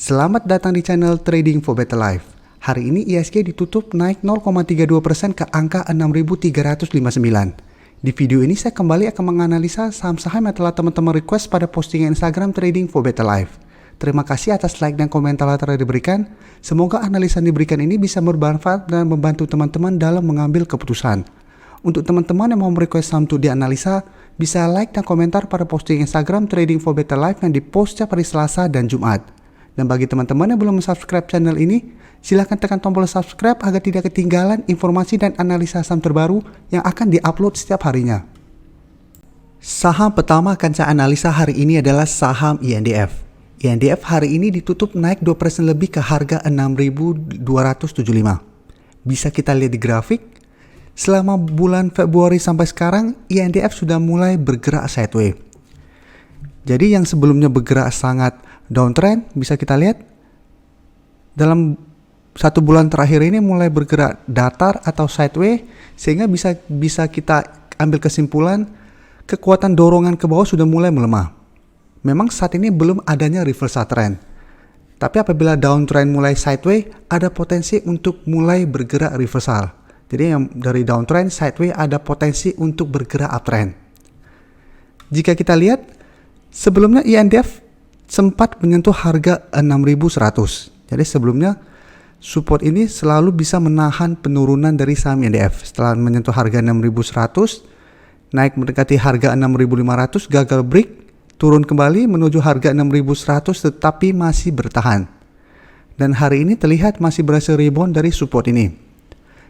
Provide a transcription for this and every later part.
Selamat datang di channel Trading for Better Life. Hari ini IHSG ditutup naik 0,32% ke angka 6.359. Di video ini saya kembali akan menganalisa saham-saham yang telah teman-teman request pada postingan Instagram Trading for Better Life. Terima kasih atas like dan komentar yang telah diberikan. Semoga analisa yang diberikan ini bisa bermanfaat dan membantu teman-teman dalam mengambil keputusan. Untuk teman-teman yang mau merequest saham untuk dianalisa, bisa like dan komentar pada posting Instagram Trading for Better Life yang dipost setiap hari Selasa dan Jumat. Dan bagi teman-teman yang belum subscribe channel ini, silahkan tekan tombol subscribe agar tidak ketinggalan informasi dan analisa saham terbaru yang akan diupload setiap harinya. Saham pertama akan saya analisa hari ini adalah saham INDF. INDF hari ini ditutup naik 2% lebih ke harga 6.275. Bisa kita lihat di grafik, selama bulan Februari sampai sekarang, INDF sudah mulai bergerak sideways. Jadi yang sebelumnya bergerak sangat downtrend, bisa kita lihat dalam satu bulan terakhir ini mulai bergerak datar atau sideways, sehingga bisa kita ambil kesimpulan kekuatan dorongan ke bawah sudah mulai melemah. Memang saat ini belum adanya reversal trend, tapi apabila downtrend mulai sideways, ada potensi untuk mulai bergerak reversal. Jadi yang dari downtrend sideways ada potensi untuk bergerak uptrend. Jika kita lihat sebelumnya INDF sempat menyentuh harga 6.100. Jadi sebelumnya support ini selalu bisa menahan penurunan dari saham INDF. Setelah menyentuh harga 6.100, naik mendekati harga 6.500, gagal break, turun kembali menuju harga 6.100 tetapi masih bertahan. Dan hari ini terlihat masih berhasil rebound dari support ini.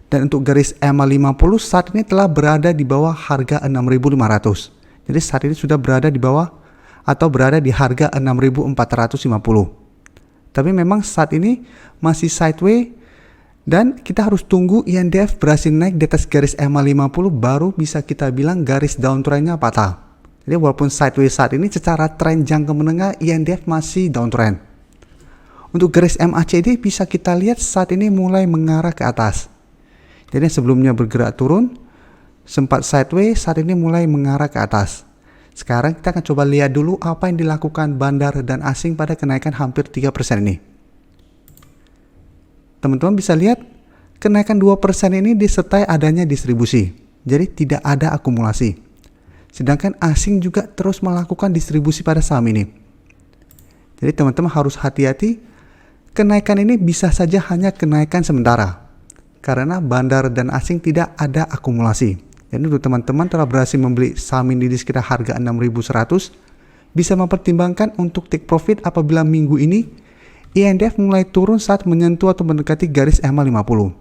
Dan untuk garis EMA 50 saat ini telah berada di bawah harga 6.500. Jadi saat ini sudah berada di bawah atau berada di harga 6.450. Tapi memang saat ini masih sideways dan kita harus tunggu INDF berhasil naik di atas garis EMA 50 baru bisa kita bilang garis downtrendnya patah. Jadi walaupun sideways saat ini secara tren jangka menengah INDF masih downtrend. Untuk garis MACD bisa kita lihat saat ini mulai mengarah ke atas. Jadi sebelumnya bergerak turun, sempat sideways, saat ini mulai mengarah ke atas. Sekarang kita akan coba lihat dulu apa yang dilakukan bandar dan asing pada kenaikan hampir 3% ini. Teman-teman bisa lihat kenaikan 2% ini disertai adanya distribusi. Jadi tidak ada akumulasi. Sedangkan asing juga terus melakukan distribusi pada saham ini. Jadi teman-teman harus hati-hati. Kenaikan ini bisa saja hanya kenaikan sementara. Karena bandar dan asing tidak ada akumulasi. Jadi untuk teman-teman telah berhasil membeli saham ini di sekitar harga 6.100, bisa mempertimbangkan untuk take profit apabila minggu ini INDF mulai turun saat menyentuh atau mendekati garis EMA 50.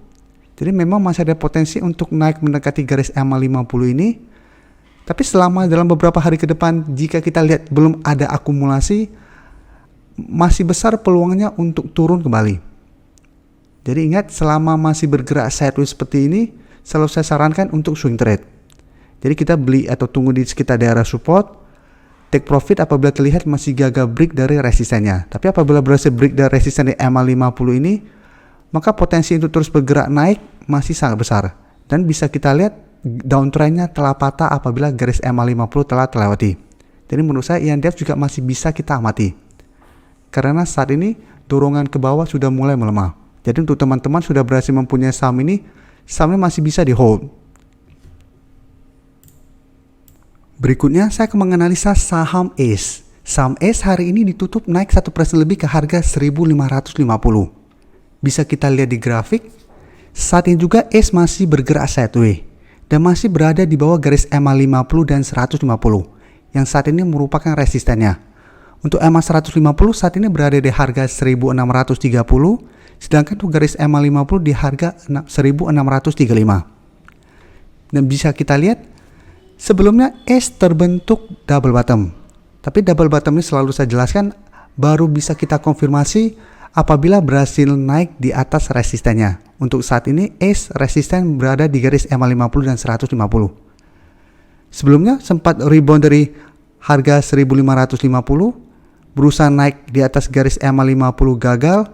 Jadi memang masih ada potensi untuk naik mendekati garis EMA 50 ini. Tapi selama dalam beberapa hari ke depan jika kita lihat belum ada akumulasi, masih besar peluangnya untuk turun kembali. Jadi ingat, selama masih bergerak sideways seperti ini, selalu saya sarankan untuk swing trade. Jadi kita beli atau tunggu di sekitar daerah support, take profit apabila terlihat masih gagal break dari resistennya. Tapi apabila berhasil break dari resisten di EMA 50 ini, maka potensi untuk terus bergerak naik masih sangat besar. Dan bisa kita lihat downtrendnya telah patah apabila garis EMA 50 telah terlewati. Jadi menurut saya INDF juga masih bisa kita amati. Karena saat ini dorongan ke bawah sudah mulai melemah. Jadi untuk teman-teman sudah berhasil mempunyai saham ini, sahamnya masih bisa di hold. Berikutnya saya akan menganalisa saham ACE. Saham ACE hari ini ditutup naik 1% lebih ke harga 1.550. Bisa kita lihat di grafik, saat ini juga ACE masih bergerak sideways dan masih berada di bawah garis EMA 50 dan 150 yang saat ini merupakan resistennya. Untuk EMA 150 saat ini berada di harga 1.630, sedangkan untuk garis EMA 50 di harga 1.635. Dan bisa kita lihat sebelumnya ACE terbentuk double bottom. Tapi double bottom ini selalu saya jelaskan baru bisa kita konfirmasi apabila berhasil naik di atas resistennya. Untuk saat ini ACE resisten berada di garis EMA 50 dan 150. Sebelumnya sempat rebound dari harga 1.550, berusaha naik di atas garis EMA 50 gagal,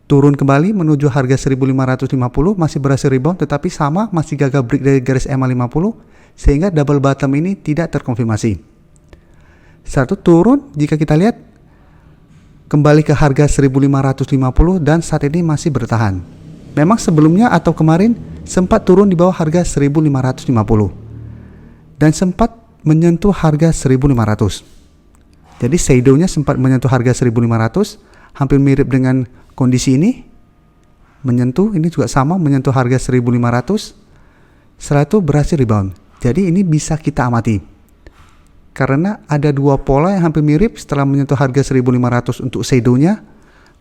turun kembali menuju harga 1.550, masih berhasil rebound tetapi sama masih gagal break dari garis EMA 50 sehingga double bottom ini tidak terkonfirmasi. Setelah itu turun, jika kita lihat kembali ke harga 1550 dan saat ini masih bertahan. Memang sebelumnya atau kemarin sempat turun di bawah harga 1550 dan sempat menyentuh harga 1500. Jadi shadownya sempat menyentuh harga 1500, hampir mirip dengan kondisi ini. Menyentuh, ini juga sama, menyentuh harga 1500. Setelah itu berhasil rebound. Jadi ini bisa kita amati. Karena ada dua pola yang hampir mirip. Setelah menyentuh harga 1500 untuk shadownya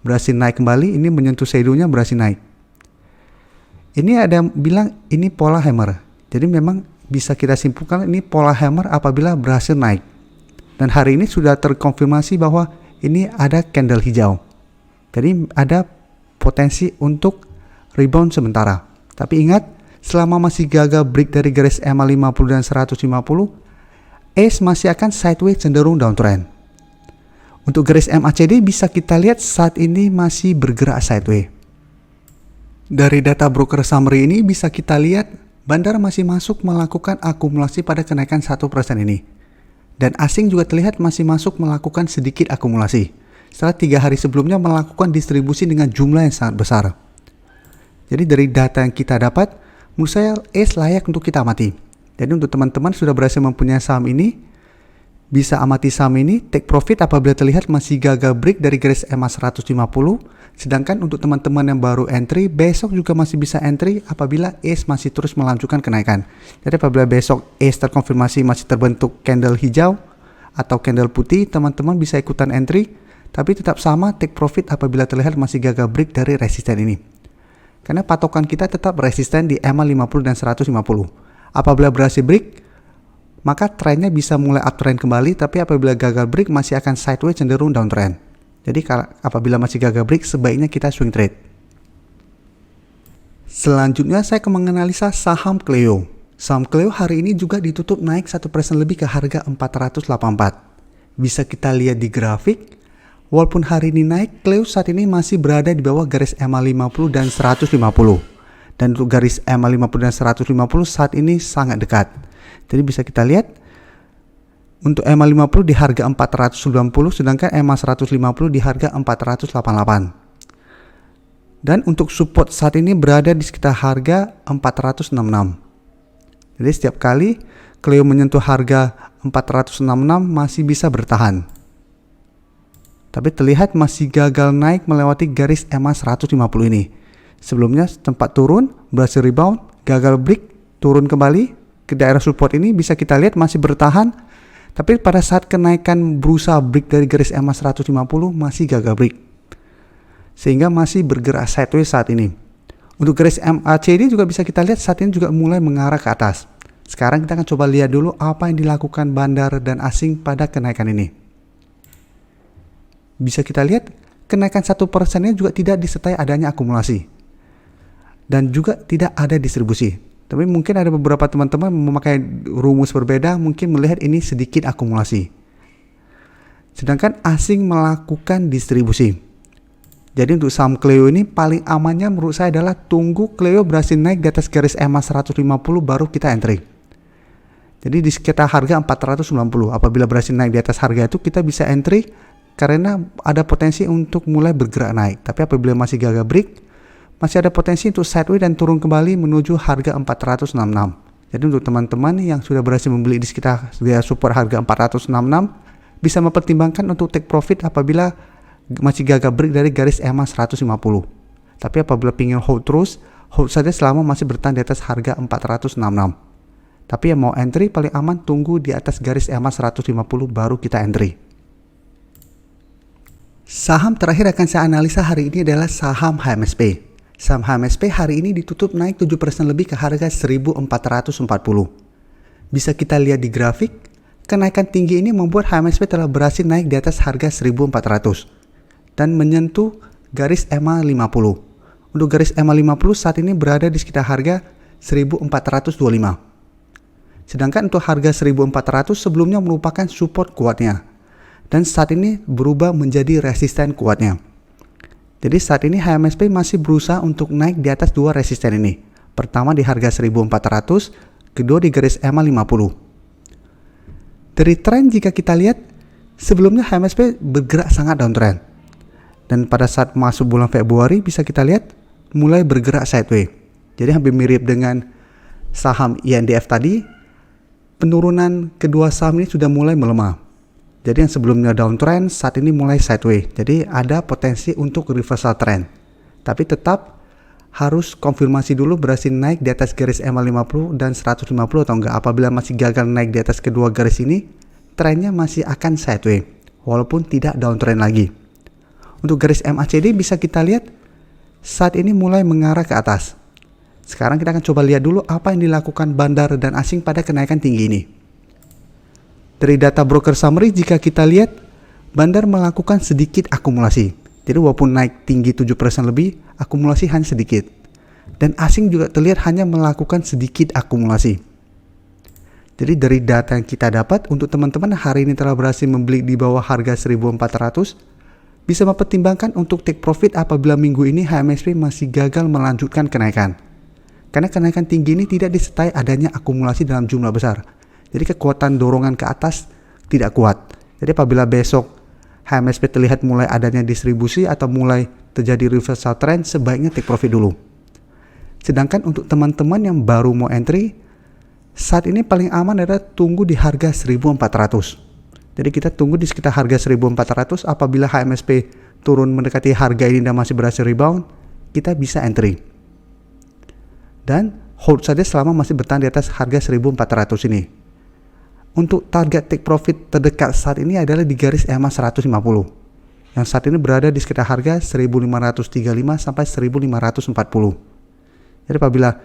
berhasil naik kembali, ini menyentuh shadownya berhasil naik. Ini ada yang bilang ini pola hammer. Jadi memang bisa kita simpulkan ini pola hammer apabila berhasil naik. Dan hari ini sudah terkonfirmasi bahwa ini ada candle hijau. Jadi ada potensi untuk rebound sementara. Tapi ingat, selama masih gagal break dari garis EMA 50 dan 150, ACE masih akan sideways cenderung downtrend. Untuk garis MACD bisa kita lihat saat ini masih bergerak sideways. Dari data broker summary ini bisa kita lihat bandar masih masuk melakukan akumulasi pada kenaikan 1% ini. Dan asing juga terlihat masih masuk melakukan sedikit akumulasi. Setelah 3 hari sebelumnya melakukan distribusi dengan jumlah yang sangat besar. Jadi dari data yang kita dapat, menurut saya ACE layak untuk kita amati. Jadi untuk teman-teman sudah berhasil mempunyai saham ini, bisa amati saham ini, take profit apabila terlihat masih gagal break dari garis EMA 150. Sedangkan untuk teman-teman yang baru entry, besok juga masih bisa entry apabila ACE masih terus melanjutkan kenaikan. Jadi apabila besok ACE terkonfirmasi masih terbentuk candle hijau atau candle putih, teman-teman bisa ikutan entry, tapi tetap sama take profit apabila terlihat masih gagal break dari resisten ini. Karena patokan kita tetap resisten di EMA 50 dan 150. Apabila berhasil break, maka trennya bisa mulai uptrend kembali, tapi apabila gagal break masih akan sideways cenderung downtrend. Jadi apabila masih gagal break, sebaiknya kita swing trade. Selanjutnya saya akan menganalisa saham Cleo. Saham Cleo hari ini juga ditutup naik 1% lebih ke harga 484. Bisa kita lihat di grafik, walaupun hari ini naik, Cleo saat ini masih berada di bawah garis EMA 50 dan 150. Dan untuk garis EMA 50 dan 150 saat ini sangat dekat. Jadi bisa kita lihat untuk EMA 50 di harga 490, sedangkan EMA 150 di harga 488. Dan untuk support saat ini berada di sekitar harga 466. Jadi setiap kali Cleo menyentuh harga 466 masih bisa bertahan. Tapi terlihat masih gagal naik melewati garis EMA 150 ini. Sebelumnya tempat turun, berhasil rebound, gagal break, turun kembali ke daerah support ini bisa kita lihat masih bertahan. Tapi pada saat kenaikan berusaha break dari garis EMA 150 masih gagal break. Sehingga masih bergerak sideways saat ini. Untuk garis MACD juga bisa kita lihat saat ini juga mulai mengarah ke atas. Sekarang kita akan coba lihat dulu apa yang dilakukan bandar dan asing pada kenaikan ini. Bisa kita lihat kenaikan 1%-nya juga tidak disertai adanya akumulasi. Dan juga tidak ada distribusi. Tapi mungkin ada beberapa teman-teman memakai rumus berbeda, mungkin melihat ini sedikit akumulasi. Sedangkan asing melakukan distribusi. Jadi untuk saham Cleo ini paling amannya menurut saya adalah tunggu Cleo berhasil naik di atas garis EMA 150 baru kita entry. Jadi di sekitar harga 490. Apabila berhasil naik di atas harga itu kita bisa entry karena ada potensi untuk mulai bergerak naik. Tapi apabila masih gagal break, masih ada potensi untuk sideways dan turun kembali menuju harga 466. Jadi untuk teman-teman yang sudah berhasil membeli di sekitar support harga 466, bisa mempertimbangkan untuk take profit apabila masih gagal break dari garis EMA 150. Tapi apabila ingin hold terus, hold saja selama masih bertahan di atas harga 466. Tapi yang mau entry paling aman tunggu di atas garis EMA 150 baru kita entry. Saham terakhir akan saya analisa hari ini adalah saham HMSP. Saham HMSP hari ini ditutup naik 7% lebih ke harga 1440. Bisa kita lihat di grafik, kenaikan tinggi ini membuat HMSP telah berhasil naik di atas harga 1400 dan menyentuh garis EMA 50. Untuk garis EMA 50 saat ini berada di sekitar harga 1425. Sedangkan untuk harga 1400 sebelumnya merupakan support kuatnya. Dan saat ini berubah menjadi resisten kuatnya. Jadi saat ini HMSP masih berusaha untuk naik di atas dua resisten ini. Pertama di harga 1400, kedua di garis EMA 50. Dari tren jika kita lihat, sebelumnya HMSP bergerak sangat downtrend. Dan pada saat masuk bulan Februari bisa kita lihat mulai bergerak sideways. Jadi hampir mirip dengan saham INDF tadi, penurunan kedua saham ini sudah mulai melemah. Jadi yang sebelumnya downtrend saat ini mulai sideways. Jadi ada potensi untuk reversal trend. Tapi tetap harus konfirmasi dulu berhasil naik di atas garis MA50 dan 150 atau enggak. Apabila masih gagal naik di atas kedua garis ini, trennya masih akan sideways walaupun tidak downtrend lagi. Untuk garis MACD bisa kita lihat saat ini mulai mengarah ke atas. Sekarang kita akan coba lihat dulu apa yang dilakukan bandar dan asing pada kenaikan tinggi ini. Dari data broker summary jika kita lihat bandar melakukan sedikit akumulasi. Jadi walaupun naik tinggi 7% lebih, akumulasi hanya sedikit. Dan asing juga terlihat hanya melakukan sedikit akumulasi. Jadi dari data yang kita dapat, untuk teman-teman hari ini telah berhasil membeli di bawah harga 1.400, bisa mempertimbangkan untuk take profit apabila minggu ini HMSP masih gagal melanjutkan kenaikan. Karena kenaikan tinggi ini tidak disertai adanya akumulasi dalam jumlah besar. Jadi kekuatan dorongan ke atas tidak kuat. Jadi apabila besok HMSP terlihat mulai adanya distribusi atau mulai terjadi reversal trend, sebaiknya take profit dulu. Sedangkan untuk teman-teman yang baru mau entry, saat ini paling aman adalah tunggu di harga 1.400. Jadi kita tunggu di sekitar harga 1.400. Apabila HMSP turun mendekati harga ini dan masih berhasil rebound, kita bisa entry. Dan hold saja selama masih bertahan di atas harga 1.400 ini. Untuk target take profit terdekat saat ini adalah di garis EMA 150 yang saat ini berada di sekitar harga 1.535 sampai 1.540. Jadi apabila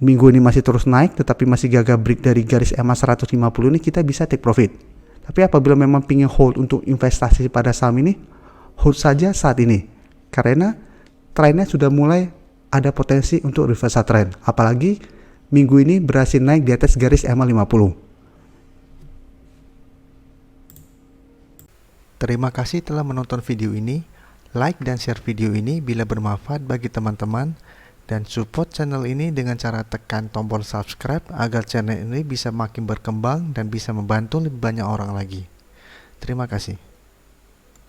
minggu ini masih terus naik tetapi masih gagal break dari garis EMA 150 ini, kita bisa take profit. Tapi apabila memang ingin hold untuk investasi pada saham ini, hold saja saat ini karena trennya sudah mulai ada potensi untuk reversal trend. Apalagi minggu ini berhasil naik di atas garis EMA 50. Terima kasih telah menonton video ini. Like dan share video ini bila bermanfaat bagi teman-teman, dan support channel ini dengan cara tekan tombol subscribe agar channel ini bisa makin berkembang dan bisa membantu lebih banyak orang lagi. Terima kasih.